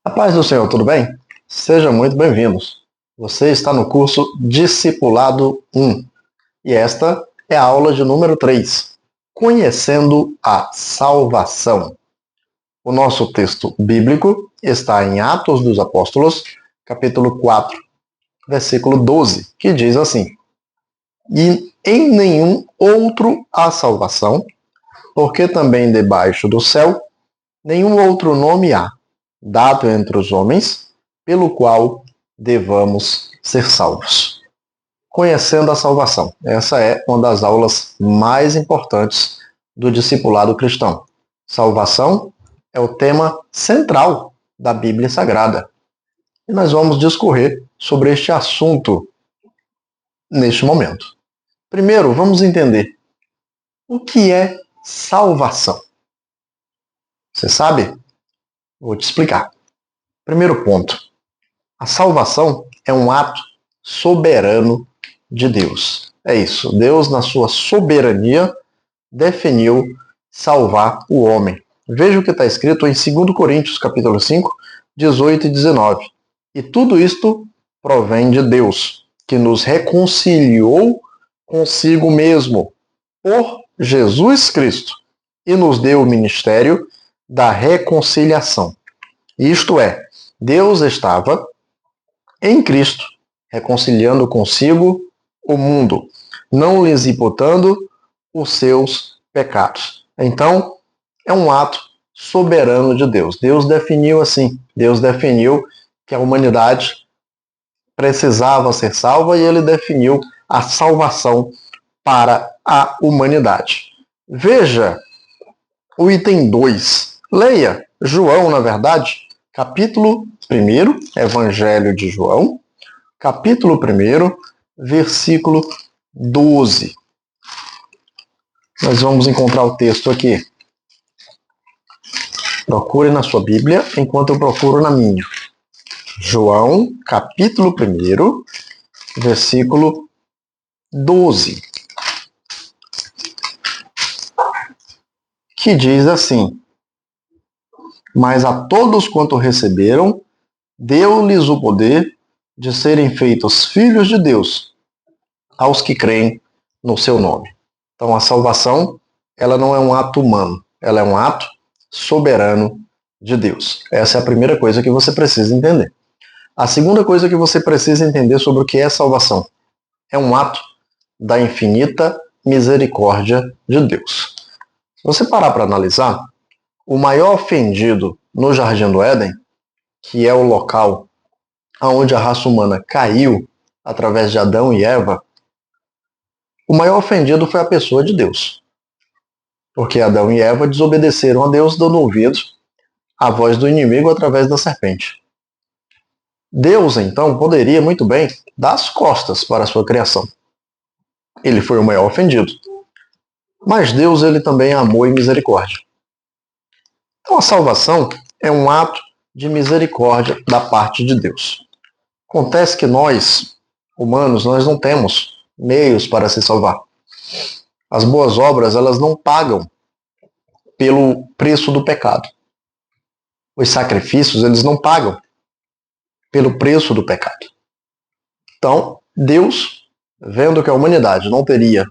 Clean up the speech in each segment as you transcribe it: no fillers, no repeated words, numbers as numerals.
A paz do Senhor, tudo bem? Sejam muito bem-vindos. Você está no curso Discipulado 1 e esta é a aula de número 3, Conhecendo a Salvação. O nosso texto bíblico está em Atos dos Apóstolos, capítulo 4, versículo 12, que diz assim: E em nenhum outro há salvação, porque também debaixo do céu nenhum outro nome há, dado entre os homens, pelo qual devamos ser salvos. Conhecendo a salvação. Essa é uma das aulas mais importantes do discipulado cristão. Salvação é o tema central da Bíblia Sagrada. E nós vamos discorrer sobre este assunto neste momento. Primeiro, vamos entender o que é salvação. Você sabe? Vou te explicar. Primeiro ponto. A salvação é um ato soberano de Deus. É isso. Deus, na sua soberania, definiu salvar o homem. Veja o que está escrito em 2 Coríntios, capítulo 5, 18 e 19. E tudo isto provém de Deus, que nos reconciliou consigo mesmo por Jesus Cristo e nos deu o ministério da reconciliação. Isto é, Deus estava em Cristo, reconciliando consigo o mundo, não lhes imputando os seus pecados. Então, é um ato soberano de Deus. Deus definiu assim. Deus definiu que a humanidade precisava ser salva e ele definiu a salvação para a humanidade. Veja o item 2. Leia João, na verdade, capítulo 1, Evangelho de João, capítulo 1, versículo 12. Nós vamos encontrar o texto aqui. Procure na sua Bíblia, enquanto eu procuro na minha. João, capítulo 1, versículo 12. Que diz assim: Mas a todos quanto receberam, deu-lhes o poder de serem feitos filhos de Deus, aos que creem no seu nome. Então a salvação, ela não é um ato humano, ela é um ato soberano de Deus. Essa é a primeira coisa que você precisa entender. A segunda coisa que você precisa entender sobre o que é salvação é um ato da infinita misericórdia de Deus. Se você parar para analisar, o maior ofendido no Jardim do Éden, que é o local onde a raça humana caiu através de Adão e Eva, o maior ofendido foi a pessoa de Deus. Porque Adão e Eva desobedeceram a Deus, dando ouvidos à voz do inimigo através da serpente. Deus, então, poderia muito bem dar as costas para a sua criação. Ele foi o maior ofendido. Mas Deus, ele também é amor e misericórdia. Então a salvação é um ato de misericórdia da parte de Deus. Acontece que nós, humanos, nós não temos meios para se salvar. As boas obras, elas não pagam pelo preço do pecado. Os sacrifícios, eles não pagam pelo preço do pecado. Então, Deus, vendo que a humanidade não teria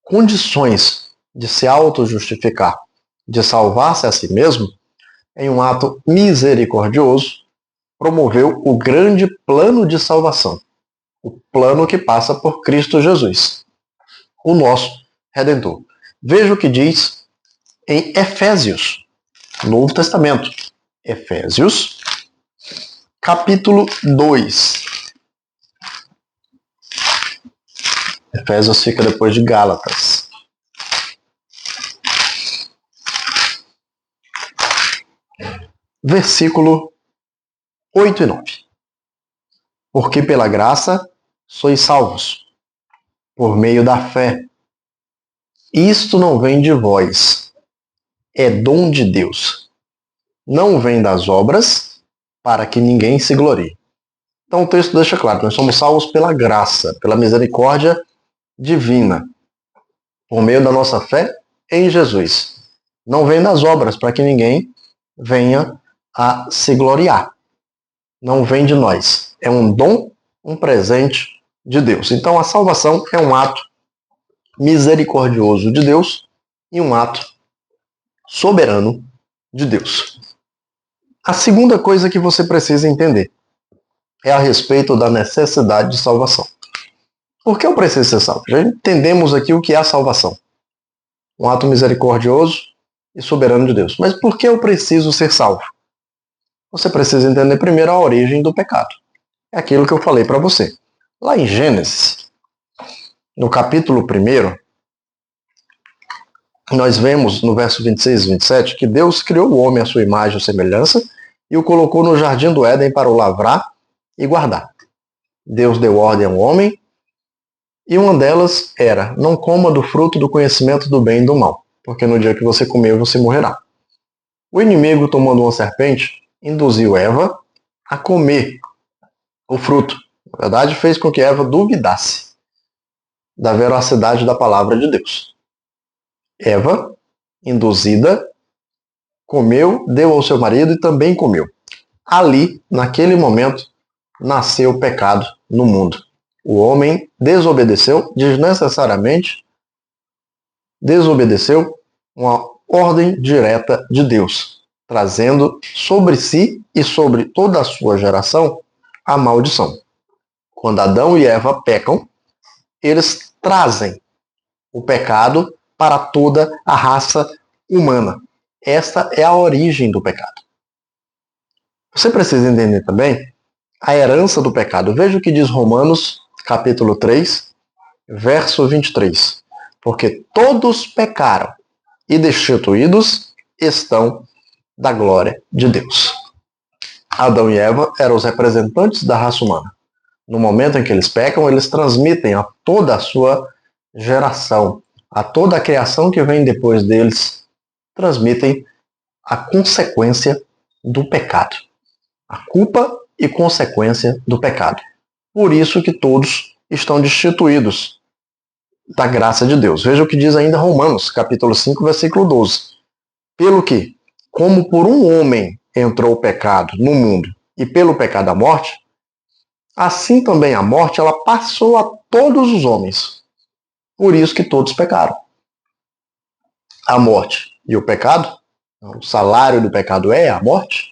condições de se auto-justificar, de salvar-se a si mesmo, em um ato misericordioso, promoveu o grande plano de salvação. O plano que passa por Cristo Jesus, o nosso Redentor. Veja o que diz em Efésios, Novo Testamento. Efésios, capítulo 2. Efésios fica depois de Gálatas. Versículo 8 e 9. Porque pela graça sois salvos, por meio da fé. Isto não vem de vós, é dom de Deus. Não vem das obras, para que ninguém se glorie. Então o texto deixa claro, nós somos salvos pela graça, pela misericórdia divina, por meio da nossa fé em Jesus. Não vem das obras, para que ninguém venha a se gloriar. não vem de nós. É um dom, um presente de Deus. Então a salvação é um ato misericordioso de Deus e um ato soberano de Deus. A segunda coisa que você precisa entender é a respeito da necessidade de salvação. Por que eu preciso ser salvo? Já entendemos aqui o que é a salvação. Um ato misericordioso e soberano de Deus. Mas por que eu preciso ser salvo? Você precisa entender primeiro a origem do pecado. É aquilo que eu falei para você. Lá em Gênesis, no capítulo 1, nós vemos no verso 26 e 27 que Deus criou o homem à sua imagem e semelhança e o colocou no jardim do Éden para o lavrar e guardar. Deus deu ordem ao homem e uma delas era: não coma do fruto do conhecimento do bem e do mal, porque no dia que você comer você morrerá. O inimigo, tomando uma serpente, induziu Eva a comer o fruto. Na verdade, fez com que Eva duvidasse da veracidade da palavra de Deus. Eva, induzida, comeu, deu ao seu marido e também comeu. Ali, naquele momento, nasceu o pecado no mundo. O homem desobedeceu, desnecessariamente desobedeceu uma ordem direta de Deus, trazendo sobre si e sobre toda a sua geração a maldição. Quando Adão e Eva pecam, eles trazem o pecado para toda a raça humana. Esta é a origem do pecado. Você precisa entender também a herança do pecado. Veja o que diz Romanos, capítulo 3, verso 23. Porque todos pecaram e destituídos estão da glória de Deus. Adão e Eva eram os representantes da raça humana. No momento em que eles pecam, eles transmitem a toda a sua geração, a toda a criação que vem depois deles, transmitem a consequência do pecado. A culpa e consequência do pecado. Por isso que todos estão destituídos da graça de Deus. Veja o que diz ainda Romanos, capítulo 5, versículo 12. Pelo que, como por um homem entrou o pecado no mundo, e pelo pecado a morte, assim também a morte ela passou a todos os homens. Por isso que todos pecaram. A morte e o pecado, o salário do pecado é a morte,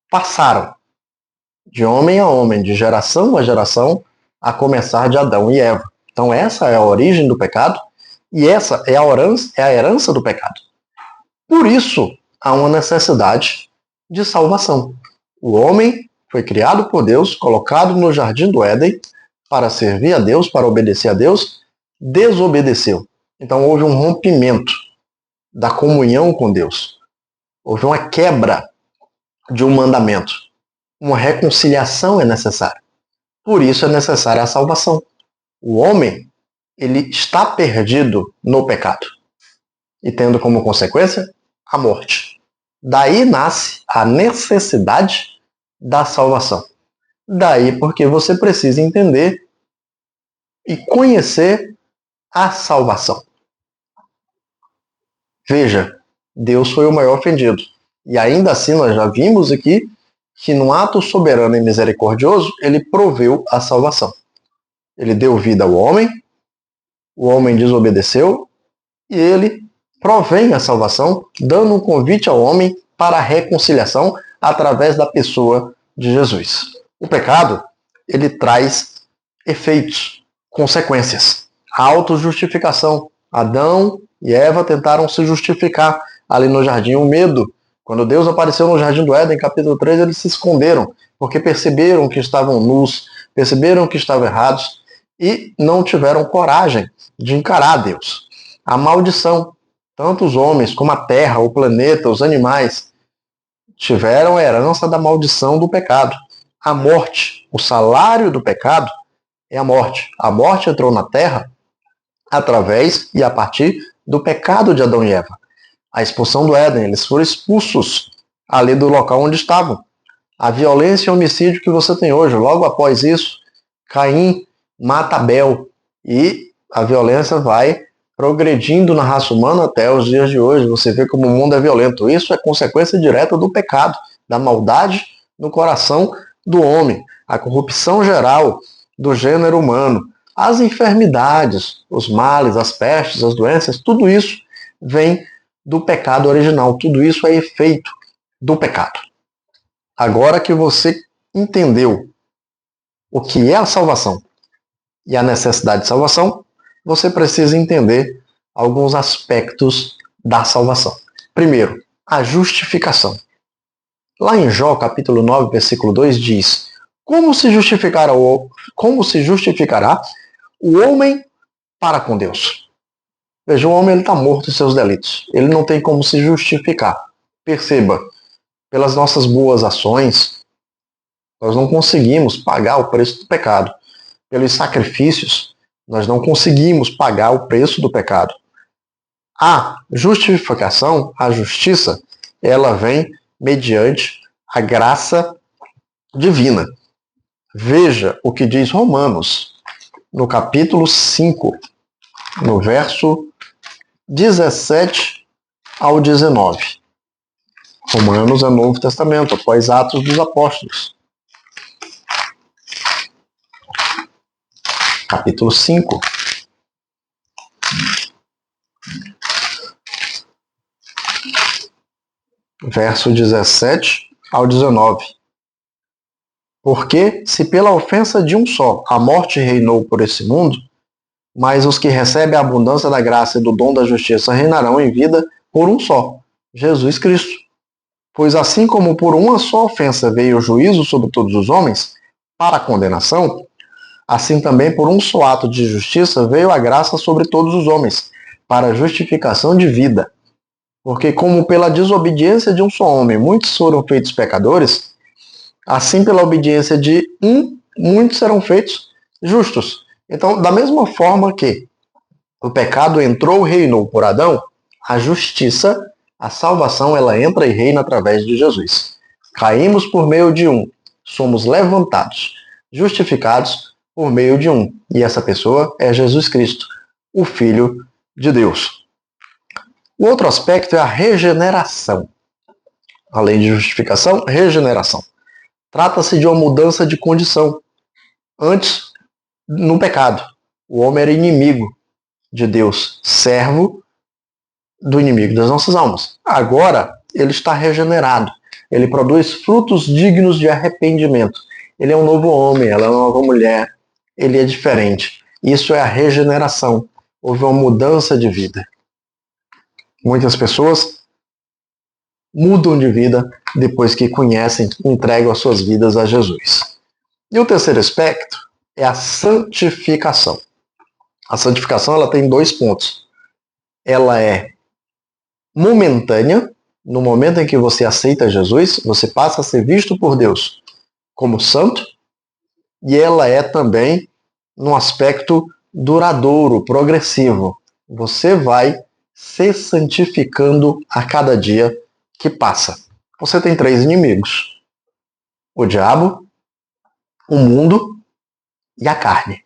passaram de homem a homem, de geração a geração, a começar de Adão e Eva. Então essa é a origem do pecado e essa é a herança do pecado. Por isso há uma necessidade de salvação. O homem foi criado por Deus, colocado no jardim do Éden para servir a Deus, para obedecer a Deus, desobedeceu. Então houve um rompimento da comunhão com Deus. Houve uma quebra de um mandamento. Uma reconciliação é necessária. Por isso é necessária a salvação. O homem, ele está perdido no pecado. E tendo como consequência a morte. Daí nasce a necessidade da salvação. Daí porque você precisa entender e conhecer a salvação. Veja, Deus foi o maior ofendido. E ainda assim nós já vimos aqui que num ato soberano e misericordioso, ele proveu a salvação. Ele deu vida ao homem, o homem desobedeceu, e ele provém a salvação, dando um convite ao homem para a reconciliação através da pessoa de Jesus. O pecado, ele traz efeitos, consequências. A autojustificação. Adão e Eva tentaram se justificar ali no jardim. O medo. Quando Deus apareceu no jardim do Éden, capítulo 3, eles se esconderam, porque perceberam que estavam nus, perceberam que estavam errados e não tiveram coragem de encarar Deus. A maldição. Tanto os homens como a terra, o planeta, os animais tiveram a herança da maldição do pecado. A morte, o salário do pecado é a morte. A morte entrou na terra através e a partir do pecado de Adão e Eva. A expulsão do Éden, eles foram expulsos ali do local onde estavam. A violência e o homicídio que você tem hoje, logo após isso, Caim mata Abel e a violência vai progredindo na raça humana até os dias de hoje. Você vê como o mundo é violento. Isso é consequência direta do pecado, da maldade no coração do homem, a corrupção geral do gênero humano, as enfermidades, os males, as pestes, as doenças, tudo isso vem do pecado original, tudo isso é efeito do pecado. Agora que você entendeu o que é a salvação e a necessidade de salvação, você precisa entender alguns aspectos da salvação. Primeiro, a justificação. Lá em Jó, capítulo 9, versículo 2, diz: Como se justificará o homem para com Deus? Veja, o homem está morto em seus delitos. Ele não tem como se justificar. Perceba, pelas nossas boas ações, nós não conseguimos pagar o preço do pecado. Pelos sacrifícios, nós não conseguimos pagar o preço do pecado. A justificação, a justiça, ela vem mediante a graça divina. Veja o que diz Romanos, no capítulo 5, no verso 17 ao 19. Romanos é Novo Testamento, após Atos dos Apóstolos. Capítulo 5. Verso 17 ao 19. Porque, se pela ofensa de um só a morte reinou por esse mundo, mas os que recebem a abundância da graça e do dom da justiça reinarão em vida por um só, Jesus Cristo. Pois assim como por uma só ofensa veio o juízo sobre todos os homens, para a condenação, assim também por um só ato de justiça veio a graça sobre todos os homens, para a justificação de vida. Porque como pela desobediência de um só homem muitos foram feitos pecadores, assim pela obediência de um, muitos serão feitos justos. Então, da mesma forma que o pecado entrou e reinou por Adão, a justiça, a salvação, ela entra e reina através de Jesus. Caímos por meio de um, somos levantados, justificados por meio de um. E essa pessoa é Jesus Cristo, o Filho de Deus. O outro aspecto é a regeneração. Além de justificação, regeneração. Trata-se de uma mudança de condição. Antes, no pecado, o homem era inimigo de Deus, servo do inimigo das nossas almas. Agora, ele está regenerado. Ele produz frutos dignos de arrependimento. Ele é um novo homem, ela é uma nova mulher. Ele é diferente. Isso é a regeneração. Houve uma mudança de vida. Muitas pessoas mudam de vida depois que conhecem e entregam as suas vidas a Jesus. E o terceiro aspecto é a santificação. A santificação ela tem 2 pontos. Ela é momentânea, no momento em que você aceita Jesus, você passa a ser visto por Deus como santo, e ela é também num aspecto duradouro, progressivo. Você vai se santificando a cada dia que passa. Você tem 3 inimigos: o diabo, o mundo e a carne.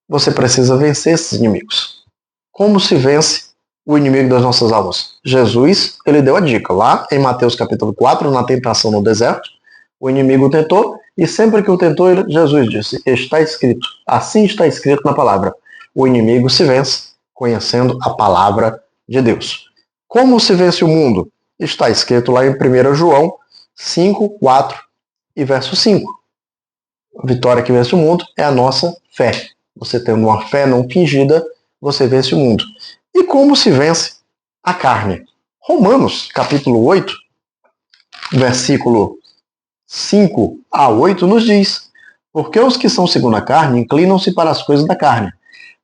Você precisa vencer esses inimigos. Como se vence o inimigo das nossas almas? Jesus, ele deu a dica lá em Mateus capítulo 4, na tentação no deserto. O inimigo tentou, e sempre que o tentou, Jesus disse: está escrito, assim está escrito na palavra. O inimigo se vence conhecendo a palavra de Deus. Como se vence o mundo? Está escrito lá em 1 João 5, 4 e verso 5. A vitória que vence o mundo é a nossa fé. Você tendo uma fé não fingida, você vence o mundo. E como se vence a carne? Romanos, capítulo 8, versículo 5 a 8, nos diz: porque os que são segundo a carne inclinam-se para as coisas da carne,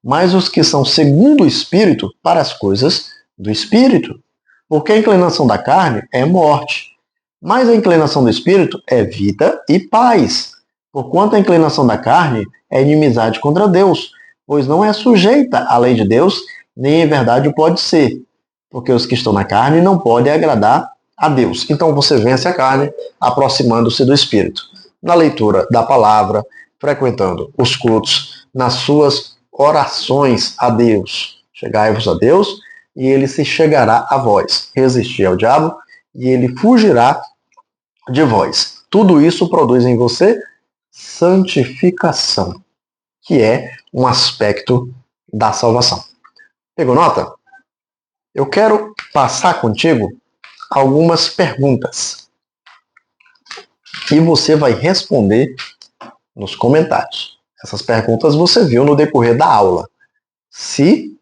mas os que são segundo o Espírito, para as coisas do Espírito. Porque a inclinação da carne é morte, mas a inclinação do Espírito é vida e paz. Porquanto a inclinação da carne é inimizade contra Deus, pois não é sujeita à lei de Deus, nem em verdade o pode ser. Porque os que estão na carne não podem agradar a Deus. Então você vence a carne aproximando-se do Espírito. Na leitura da palavra, frequentando os cultos, nas suas orações a Deus. Chegai-vos a Deus, e ele se chegará a vós. Resistir ao diabo, e ele fugirá de vós. tudo isso produz em você santificação, que é um aspecto da salvação. Pegou nota? Eu quero passar contigo algumas perguntas e você vai responder nos comentários. Essas perguntas você viu no decorrer da aula. Se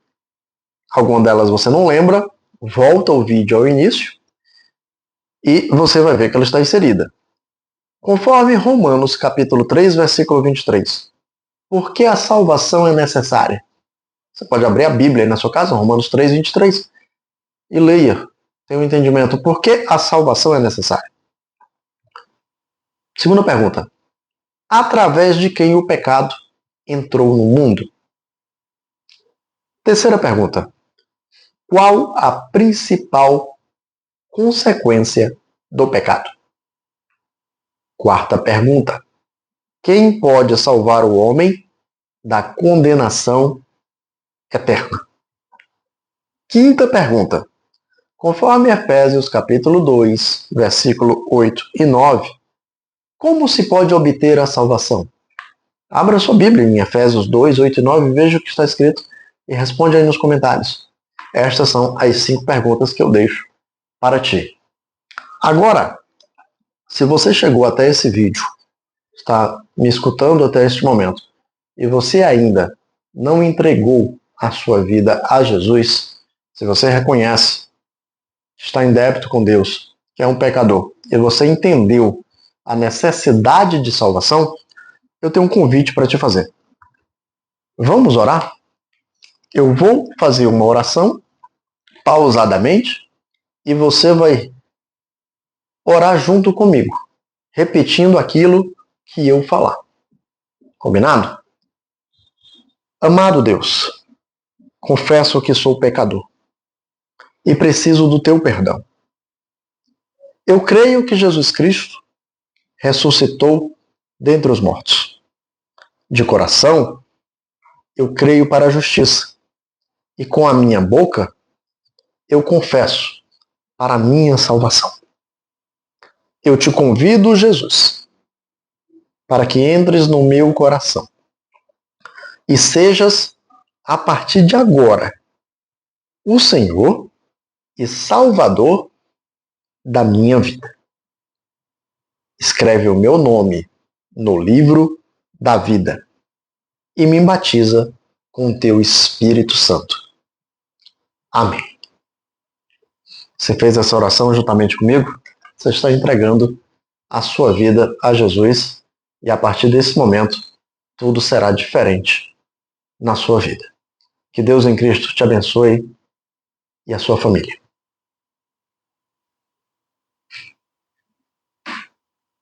alguma delas você não lembra, volta o vídeo ao início e você vai ver que ela está inserida. Conforme Romanos capítulo 3, versículo 23. Por que a salvação é necessária? Você pode abrir a Bíblia aí na sua casa, Romanos 3, 23, e leia. Tem um entendimento. Por que a salvação é necessária? Segunda pergunta. Através de quem o pecado entrou no mundo? Terceira pergunta. Qual a principal consequência do pecado? Quarta pergunta. Quem pode salvar o homem da condenação eterna? Quinta pergunta. Conforme Efésios capítulo 2, versículo 8 e 9, como se pode obter a salvação? Abra sua Bíblia em Efésios 2, 8 e 9 e veja o que está escrito e responde aí nos comentários. Estas são as 5 perguntas que eu deixo para ti. Agora, se você chegou até esse vídeo, está me escutando até este momento, e você ainda não entregou a sua vida a Jesus, se você reconhece que está em débito com Deus, que é um pecador, e você entendeu a necessidade de salvação, eu tenho um convite para te fazer. Vamos orar? Eu vou fazer uma oração pausadamente e você vai orar junto comigo, repetindo aquilo que eu falar. Combinado? Amado Deus, confesso que sou pecador e preciso do teu perdão. Eu creio que Jesus Cristo ressuscitou dentre os mortos. De coração, eu creio para a justiça e com a minha boca eu confesso para a minha salvação. Eu te convido, Jesus, para que entres no meu coração e sejas, a partir de agora, o Senhor e Salvador da minha vida. Escreve o meu nome no livro da vida e me batiza com o teu Espírito Santo. Amém. Você fez essa oração juntamente comigo? Você está entregando a sua vida a Jesus e a partir desse momento tudo será diferente na sua vida. Que Deus em Cristo te abençoe e a sua família.